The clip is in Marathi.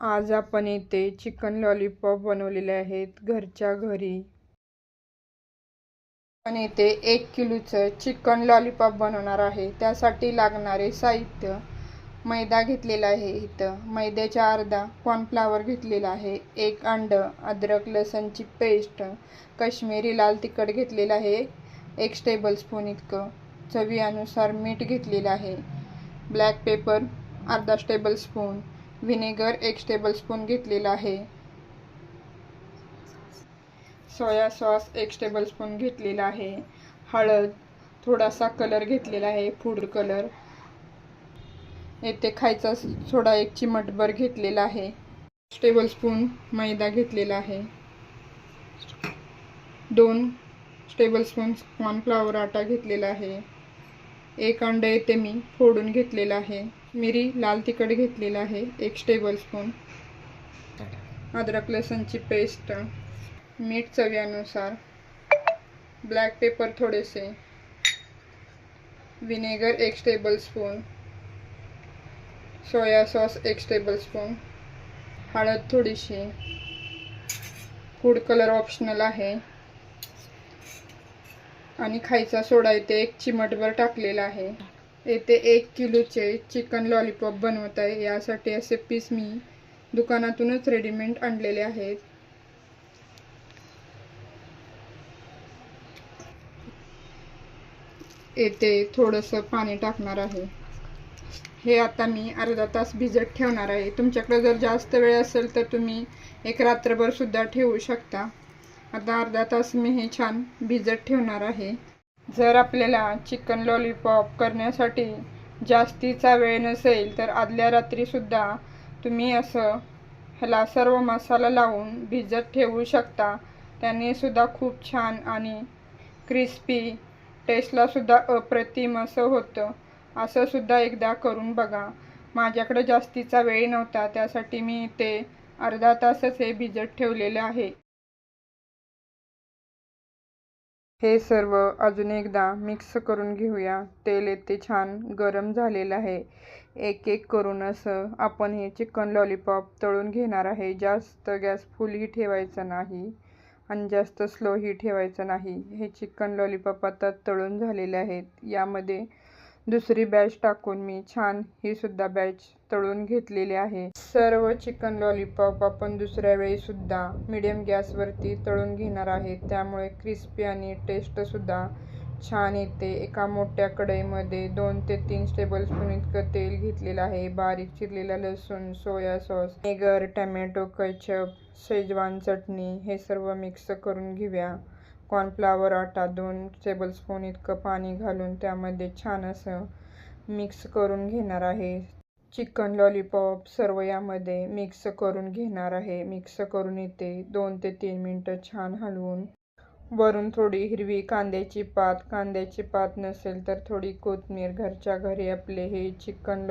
आज आपण इथे चिकन लॉलीपॉप बनवलेले आहेत घरच्या घरी. आपण इथे 1 किलोचं चिकन लॉलीपॉप बनवणार आहे. त्यासाठी लागणारे साहित्य: मैदा घेतलेला आहे, इथं मैद्याच्या अर्धा कॉर्नफ्लॉवर घेतलेला आहे, 1 अंड, अद्रक लसणची पेस्ट, काश्मीरी लाल तिखट घेतलेलं आहे 1 टेबलस्पून इतकं, चवीनुसार मीठ घेतलेलं आहे, ब्लॅक पेपर अर्धा टेबलस्पून, व्हिनेगर 1 टेबलस्पून घेतलेला आहे, सोया सॉस 1 टेबलस्पून घेतलेला आहे, हळद, थोडासा कलर घेतलेला आहे फूड कलर, येथे खायचा सोडा 1 चिमटभर घेतलेला आहे, टेबलस्पून मैदा घेतलेला आहे, 2 टेबलस्पून कॉर्नफ्लॉवर आटा घेतलेला आहे, 1 अंड येथे मी फोडून घेतलेला आहे, मिरी लाल तिखट घेतलेला आहे 1 टेबलस्पून, अद्रक लसणची पेस्ट, मीठ चवीनुसार, ब्लॅक पेपर थोडेसे, vinegar 1 tablespoon, soya sauce 1 tablespoon, हळद थोडीशी, फूड कलर ऑप्शनल आहे, आणि खायचा सोडा इथे 1 चिमटभर टाकलेला आहे. येथे 1 किलोचे चिकन लॉलीपॉप बनवत आहे. यासाठी असे पीस मी दुकानातूनच रेडीमेड आणलेले आहेत. येथे थोडंसं पाणी टाकणार आहे. हे आता मी अर्धा तास भिजत ठेवणार आहे. तुमच्याकडे जर जास्त वेळ असेल तर तुम्ही 1 रात्रभर सुद्धा ठेवू शकता. आता अर्धा तास मी हे छान भिजत ठेवणार आहे. जर आपल्याला चिकन लॉलीपॉप करण्यासाठी जास्तीचा वेळ नसेल तर आदल्या रात्री सुद्धा तुम्ही असं ह्याला सर्व मसाला लावून भिजत ठेवू शकता. त्याने सुद्धा खूप छान आणि क्रिस्पी, टेस्टला सुद्धा अप्रतिम असं होतं. असं सुद्धा एकदा करून बघा. माझ्याकडे जास्तीचा वेळ नव्हता त्यासाठी मी ते अर्धा तासच हे भिजत ठेवलेलं आहे. हे सर्व अजून एकदा मिक्स करून घेऊया. तेल येथे छान गरम झालेलं आहे. एक एक करून असं आपण हे चिकन लॉलीपॉप तळून घेणार आहे. जास्त गॅस फुलही ठेवायचा नाही आणि जास्त स्लोही ठेवायचं नाही. हे चिकन लॉलीपॉप आता तळून झालेले आहेत. यामध्ये दुसरी बॅच टाकून मी छान ही सुद्धा बॅच तळून घेतलेली आहे. सर्व चिकन लॉलीपॉप आपण दुसऱ्या वेळी सुद्धा मीडियम गॅसवरती तळून घेणार आहे. त्यामुळे क्रिस्पी आणि टेस्ट सुद्धा छान येते. एका मोठ्या कढईमध्ये 2 ते 3 टेबलस्पून इतकं तेल घेतलेलं आहे. बारीक चिरलेला लसूण, soya sauce, vinegar, tomato ketchup, Schezwan चटणी हे सर्व मिक्स करून घेऊया. कॉर्नफ्लॉवर आटा 2 टेबलस्पून इतकं पाणी घालून त्यामध्ये छान असं मिक्स करून घेणार आहे. चिकन लॉलीपॉप सर्व यामध्ये मिक्स करून घेणार आहे. मिक्स करून इथे 2 ते 3 मिनटं छान हलवून वरून थोडी हिरवी कांद्याची पात नसेल तर थोडी कोथिंबीर, घरच्या घरी आपले हे चिकन